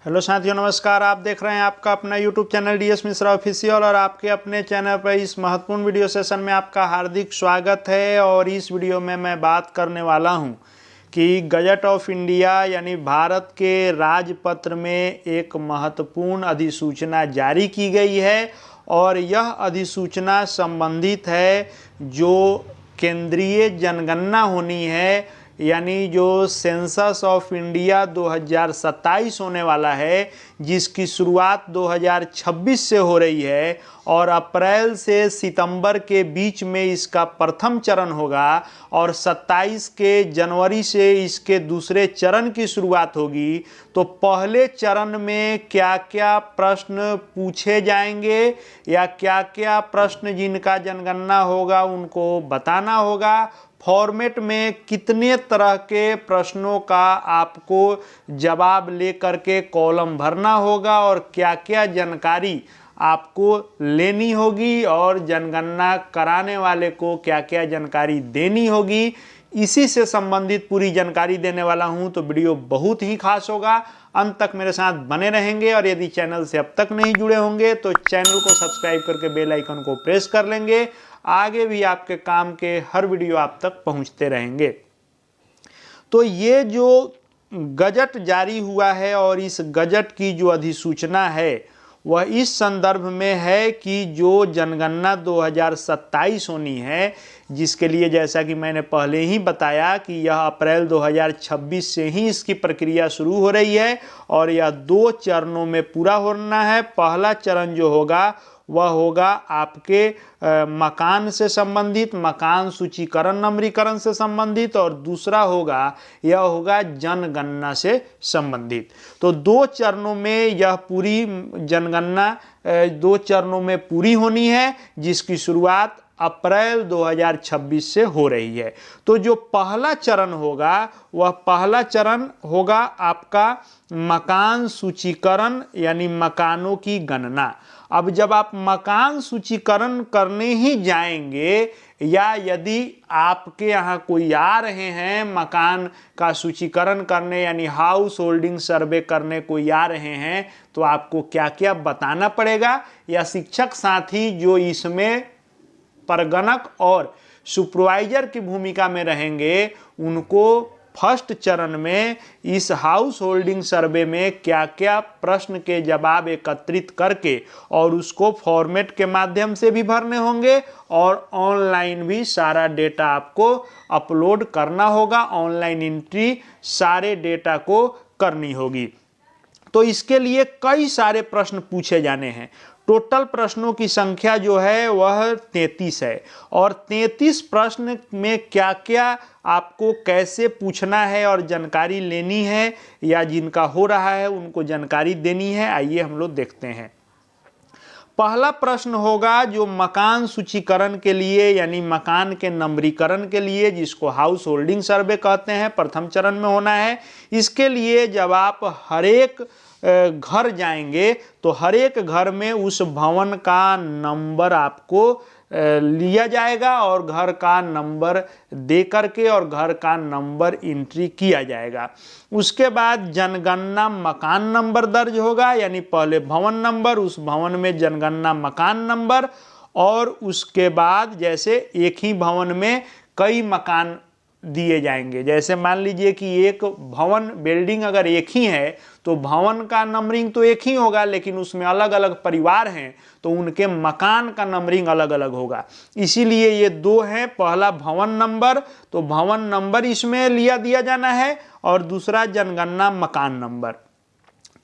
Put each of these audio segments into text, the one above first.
Hello साथियों, नमस्कार। आप देख रहे हैं आपका अपना YouTube channel DS Mishra official और आपके अपने चैनल पर इस महत्वपूर्ण वीडियो सेशन में आपका हार्दिक स्वागत है। और इस वीडियो में मैं बात करने वाला हूं कि गजट ऑफ इंडिया यानी भारत के राजपत्र में एक महत्वपूर्ण अधिसूचना जारी की गई है और यह अधिसूचना संबंधित है जो केंद्रीय जनगणना होनी है, यानी जो सेंसस ऑफ इंडिया 2027 होने वाला है, जिसकी शुरुआत 2026 से हो रही है और अप्रैल से सितंबर के बीच में इसका प्रथम चरण होगा और 27 के जनवरी से इसके दूसरे चरण की शुरुआत होगी। तो पहले चरण में क्या क्या प्रश्न पूछे जाएंगे या क्या क्या प्रश्न जिनका जनगणना होगा उनको बताना होगा, फॉर्मेट में कितने तरह के प्रश्नों का आपको जवाब लेकर के कॉलम भरना होगा और क्या क्या जानकारी आपको लेनी होगी और जनगणना कराने वाले को क्या क्या जानकारी देनी होगी, इसी से संबंधित पूरी जानकारी देने वाला हूं। तो वीडियो बहुत ही खास होगा, अंत तक मेरे साथ बने रहेंगे। और यदि चैनल से अब तक नहीं जुड़े होंगे तो चैनल को सब्सक्राइब करके बेल आइकन को प्रेस कर लेंगे, आगे भी आपके काम के हर वीडियो आप तक पहुंचते रहेंगे। तो ये जो गजट जारी हुआ है और इस गजट की जो अधिसूचना है वह इस संदर्भ में है कि जो जनगणना 2027 होनी है, जिसके लिए जैसा कि मैंने पहले ही बताया कि यह अप्रैल 2026 से ही इसकी प्रक्रिया शुरू हो रही है और यह 2 चरणों में पूरा होना है। पहला चरण जो होगा वह होगा आपके मकान से संबंधित, मकान सूचीकरण नंबरीकरण से संबंधित, और दूसरा होगा यह होगा जनगणना से संबंधित। तो 2 चरणों में यह पूरी जनगणना 2 चरणों में पूरी होनी है, जिसकी शुरुआत अप्रैल 2026 से हो रही है। तो जो पहला चरण होगा वह पहला चरण होगा आपका मकान सूचीकरण यानी मकानों की गणना। अब जब आप मकान सूचीकरण करने ही जाएंगे या यदि आपके यहाँ कोई आ रहे हैं मकान का सूचीकरण करने यानी हाउस होल्डिंग सर्वे करने कोई आ रहे हैं, तो आपको क्या क्या बताना पड़ेगा, या शिक्षक साथी जो इसमें परगणक और सुपरवाइजर की भूमिका में रहेंगे उनको फर्स्ट चरण में इस हाउस होल्डिंग सर्वे में क्या क्या प्रश्न के जवाब एकत्रित करके और उसको फॉर्मेट के माध्यम से भी भरने होंगे और ऑनलाइन भी सारा डेटा आपको अपलोड करना होगा, ऑनलाइन एंट्री सारे डेटा को करनी होगी। तो इसके लिए कई सारे प्रश्न पूछे जाने हैं। टोटल प्रश्नों की संख्या जो है वह 33 है और 33 प्रश्न में क्या क्या आपको कैसे पूछना है और जानकारी लेनी है या जिनका हो रहा है उनको जानकारी देनी है, आइए हम लोग देखते हैं। पहला प्रश्न होगा जो मकान सूचीकरण के लिए यानी मकान के नंबरीकरण के लिए, जिसको हाउस होल्डिंग सर्वे कहते हैं, प्रथम चरण में होना है। इसके लिए जब आप हर एक घर जाएंगे तो हर एक घर में उस भवन का नंबर आपको लिया जाएगा और घर का नंबर दे करके और घर का नंबर एंट्री किया जाएगा। उसके बाद जनगणना मकान नंबर दर्ज होगा, यानी पहले भवन नंबर, उस भवन में जनगणना मकान नंबर, और उसके बाद जैसे एक ही भवन में कई मकान दिए जाएंगे। जैसे मान लीजिए कि एक भवन बिल्डिंग अगर एक ही है तो भवन का नंबरिंग तो एक ही होगा, लेकिन उसमें अलग अलग परिवार हैं तो उनके मकान का नंबरिंग अलग अलग होगा। इसीलिए ये 2 हैं, पहला भवन नंबर, तो भवन नंबर इसमें दिया जाना है, और दूसरा जनगणना मकान नंबर।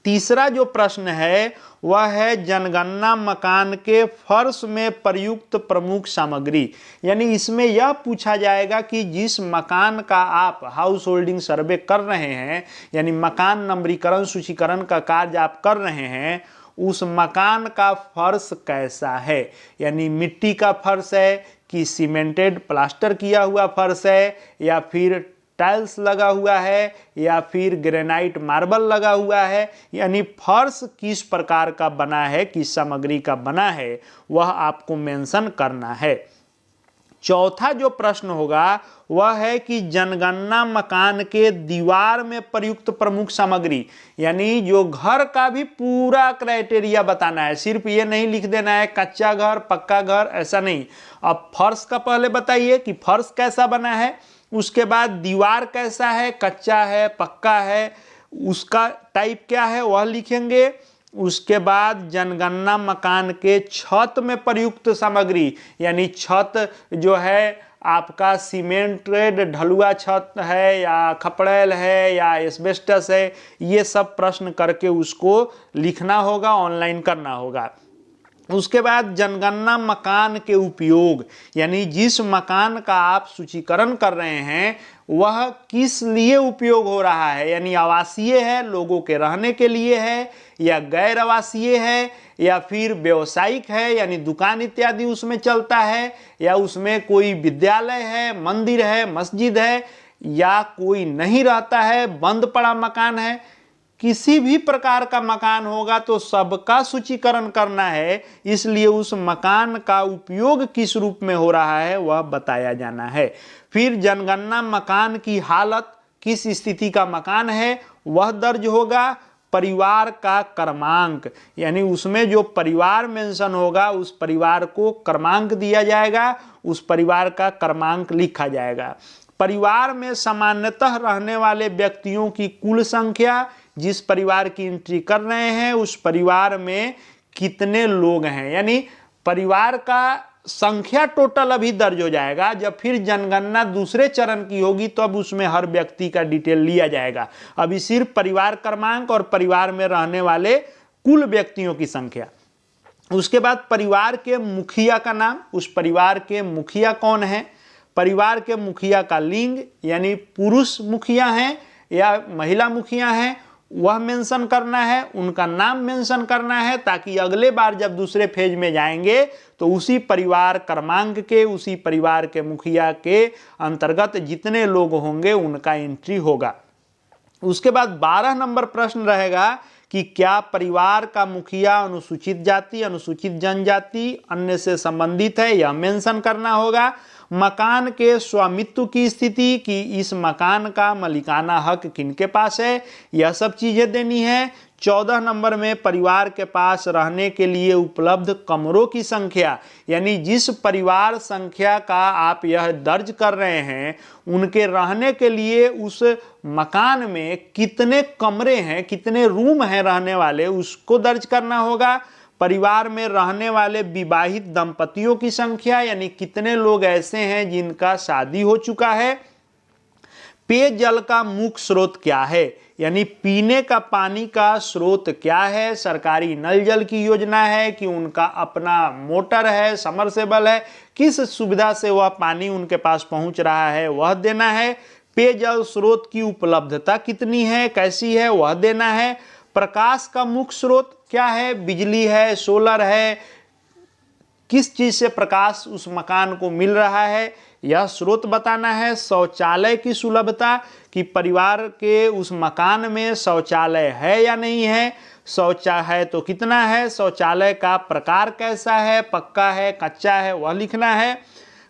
तीसरा जो प्रश्न है वह है जनगणना मकान के फर्श में प्रयुक्त प्रमुख सामग्री, यानी इसमें यह पूछा जाएगा कि जिस मकान का आप हाउस होल्डिंग सर्वे कर रहे हैं यानी मकान नंबरीकरण सूचीकरण का कार्य आप कर रहे हैं, उस मकान का फर्श कैसा है, यानी मिट्टी का फर्श है कि सीमेंटेड प्लास्टर किया हुआ फर्श है या फिर टाइल्स लगा हुआ है या फिर ग्रेनाइट मार्बल लगा हुआ है, यानी फर्श किस प्रकार का बना है, किस सामग्री का बना है, वह आपको मेंशन करना है। चौथा जो प्रश्न होगा वह है कि जनगणना मकान के दीवार में प्रयुक्त प्रमुख सामग्री, यानी जो घर का भी पूरा क्राइटेरिया बताना है, सिर्फ ये नहीं लिख देना है कच्चा घर पक्का घर, ऐसा नहीं। अब फर्श का पहले बताइए कि फर्श कैसा बना है, उसके बाद दीवार कैसा है, कच्चा है पक्का है, उसका टाइप क्या है वह लिखेंगे। उसके बाद जनगणना मकान के छत में प्रयुक्त सामग्री, यानी छत जो है आपका सीमेंटेड ढलुआ छत है या खपड़ेल है या एस्बेस्टस है, ये सब प्रश्न करके उसको लिखना होगा, ऑनलाइन करना होगा। उसके बाद जनगणना मकान के उपयोग, यानी जिस मकान का आप सूचीकरण कर रहे हैं वह किस लिए उपयोग हो रहा है, यानी आवासीय है, लोगों के रहने के लिए है, या गैर आवासीय है, या फिर व्यावसायिक है यानी दुकान इत्यादि उसमें चलता है, या उसमें कोई विद्यालय है, मंदिर है, मस्जिद है, या कोई नहीं रहता है, बंद पड़ा मकान है। किसी भी प्रकार का मकान होगा तो सबका सूचीकरण करना है, इसलिए उस मकान का उपयोग किस रूप में हो रहा है वह बताया जाना है। फिर जनगणना मकान की हालत, किस स्थिति का मकान है वह दर्ज होगा। परिवार का क्रमांक, यानी उसमें जो परिवार मेंशन होगा उस परिवार को क्रमांक दिया जाएगा, उस परिवार का क्रमांक लिखा जाएगा। परिवार में सामान्यतः रहने वाले व्यक्तियों की कुल संख्या, जिस परिवार की एंट्री कर रहे हैं उस परिवार में कितने लोग हैं, यानी परिवार का संख्या टोटल अभी दर्ज हो जाएगा। जब फिर जनगणना दूसरे चरण की होगी तो अब उसमें हर व्यक्ति का डिटेल लिया जाएगा। अभी सिर्फ परिवार क्रमांक और परिवार में रहने वाले कुल व्यक्तियों की संख्या। उसके बाद परिवार के मुखिया का नाम, उस परिवार के मुखिया कौन है, परिवार के मुखिया का लिंग, यानी पुरुष मुखिया हैं या महिला मुखिया हैं वह मेंशन करना है, उनका नाम मेंशन करना है, ताकि अगले बार जब दूसरे फेज में जाएंगे तो उसी परिवार क्रमांक के, उसी परिवार के मुखिया के अंतर्गत जितने लोग होंगे उनका एंट्री होगा। उसके बाद 12 नंबर प्रश्न रहेगा कि क्या परिवार का मुखिया अनुसूचित जाति, अनुसूचित जनजाति, अन्य से संबंधित है, यह मेंशन करना होगा। मकान के स्वामित्व की स्थिति, कि इस मकान का मालिकाना हक किनके पास है, यह सब चीजें देनी है। 14 नंबर में परिवार के पास रहने के लिए उपलब्ध कमरों की संख्या, यानी जिस परिवार संख्या का आप यह दर्ज कर रहे हैं उनके रहने के लिए उस मकान में कितने कमरे हैं, कितने रूम हैं रहने वाले, उसको दर्ज करना होगा। परिवार में रहने वाले विवाहित दंपतियों की संख्या, यानी कितने लोग ऐसे हैं जिनका शादी हो चुका है। पेयजल का मुख्य स्रोत क्या है, यानी पीने का पानी का स्रोत क्या है, सरकारी नल जल की योजना है कि उनका अपना मोटर है, समरसेबल है, किस सुविधा से वह पानी उनके पास पहुंच रहा है वह देना है। पेयजल स्रोत की उपलब्धता कितनी है, कैसी है वह देना है। प्रकाश का मुख्य स्रोत क्या है, बिजली है, सोलर है, किस चीज से प्रकाश उस मकान को मिल रहा है यह स्रोत बताना है। शौचालय की सुलभता, कि परिवार के उस मकान में शौचालय है या नहीं है, शौचालय है तो कितना है, शौचालय का प्रकार कैसा है, पक्का है कच्चा है वह लिखना है।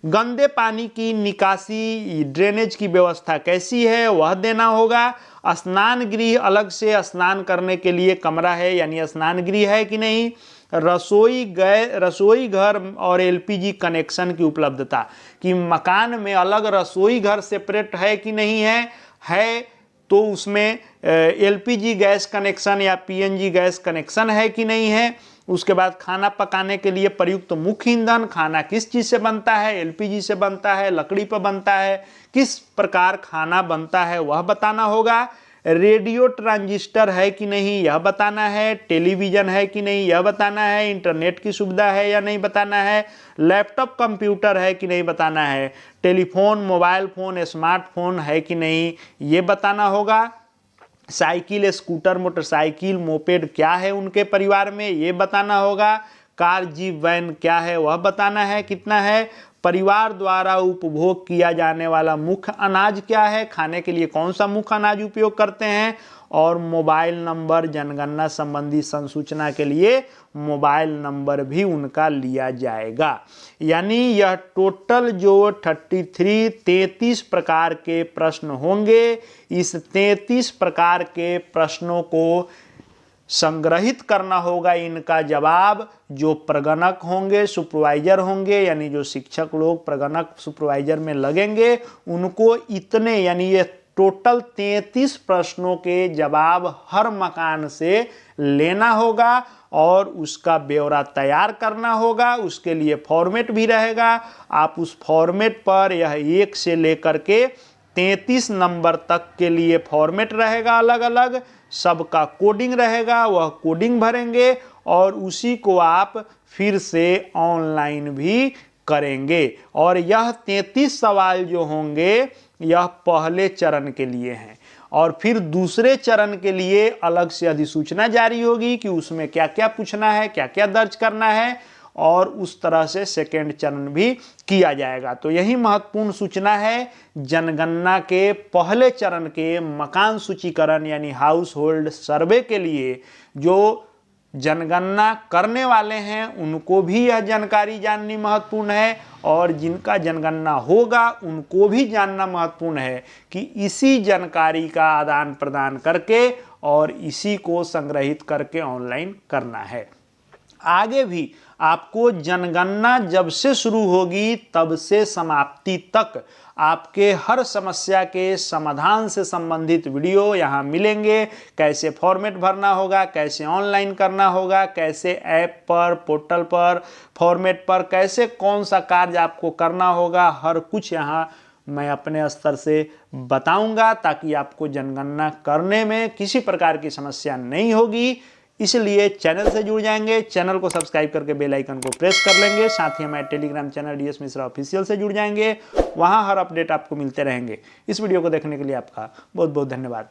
गंदे पानी की निकासी, ड्रेनेज की व्यवस्था कैसी है वह देना होगा। स्नान गृह, अलग से स्नान करने के लिए कमरा है यानी स्नान गृह है कि नहीं। रसोई घर और एलपीजी कनेक्शन की उपलब्धता, कि मकान में अलग रसोई घर सेपरेट है कि नहीं है तो उसमें एलपीजी गैस कनेक्शन या पीएनजी गैस कनेक्शन है कि नहीं है। उसके बाद खाना पकाने के लिए प्रयुक्त मुख्य ईंधन, खाना किस चीज़ से बनता है, एलपीजी से बनता है, लकड़ी पर बनता है, किस प्रकार खाना बनता है वह बताना होगा। रेडियो ट्रांजिस्टर है कि नहीं यह बताना है। टेलीविज़न है कि नहीं यह बताना है। इंटरनेट की सुविधा है या नहीं बताना है। लैपटॉप कंप्यूटर है कि नहीं बताना है। टेलीफोन, मोबाइल फ़ोन, स्मार्टफोन है कि नहीं ये बताना होगा। साइकिल, स्कूटर, मोटरसाइकिल, मोपेड क्या है उनके परिवार में ये बताना होगा। कार, जीप, वैन क्या है वह बताना है कितना है। परिवार द्वारा उपभोग किया जाने वाला मुख्य अनाज क्या है, खाने के लिए कौन सा मुख्य अनाज उपयोग करते हैं। और मोबाइल नंबर, जनगणना संबंधी संसूचना के लिए मोबाइल नंबर भी उनका लिया जाएगा। यानी यह टोटल जो 33 प्रकार के प्रश्न होंगे, इस 33 प्रकार के प्रश्नों को संग्रहित करना होगा। इनका जवाब जो प्रगणक होंगे, सुपरवाइजर होंगे, यानी जो शिक्षक लोग प्रगणक सुपरवाइजर में लगेंगे, उनको इतने यानी ये टोटल 33 प्रश्नों के जवाब हर मकान से लेना होगा और उसका ब्यौरा तैयार करना होगा। उसके लिए फॉर्मेट भी रहेगा। आप उस फॉर्मेट पर यह 1 से लेकर के 33 नंबर तक के लिए फॉर्मेट रहेगा, अलग अलग सबका कोडिंग रहेगा, वह कोडिंग भरेंगे और उसी को आप फिर से ऑनलाइन भी करेंगे। और यह 33 सवाल जो होंगे यह पहले चरण के लिए हैं और फिर दूसरे चरण के लिए अलग से अधिसूचना जारी होगी कि उसमें क्या क्या पूछना है, क्या क्या दर्ज करना है और उस तरह से सेकेंड चरण भी किया जाएगा। तो यही महत्वपूर्ण सूचना है जनगणना के पहले चरण के मकान सूचीकरण यानी हाउस होल्ड सर्वे के लिए जो जनगणना करने वाले हैं उनको भी यह जानकारी जाननी महत्वपूर्ण है और जिनका जनगणना होगा उनको भी जानना महत्वपूर्ण है कि इसी जानकारी का आदान प्रदान करके और इसी को संग्रहित करके ऑनलाइन करना है। आगे भी आपको जनगणना जब से शुरू होगी तब से समाप्ति तक आपके हर समस्या के समाधान से संबंधित वीडियो यहाँ मिलेंगे। कैसे फॉर्मेट भरना होगा, कैसे ऑनलाइन करना होगा, कैसे ऐप पर, पोर्टल पर, फॉर्मेट पर कैसे कौन सा कार्य आपको करना होगा, हर कुछ यहाँ मैं अपने स्तर से बताऊंगा ताकि आपको जनगणना करने में किसी प्रकार की समस्या नहीं होगी। इसलिए चैनल से जुड़ जाएंगे, चैनल को सब्सक्राइब करके बेल आइकन को प्रेस कर लेंगे। साथ ही हमारे Telegram channel DS Mishra official से जुड़ जाएंगे, वहां हर अपडेट आपको मिलते रहेंगे। इस वीडियो को देखने के लिए आपका बहुत बहुत धन्यवाद।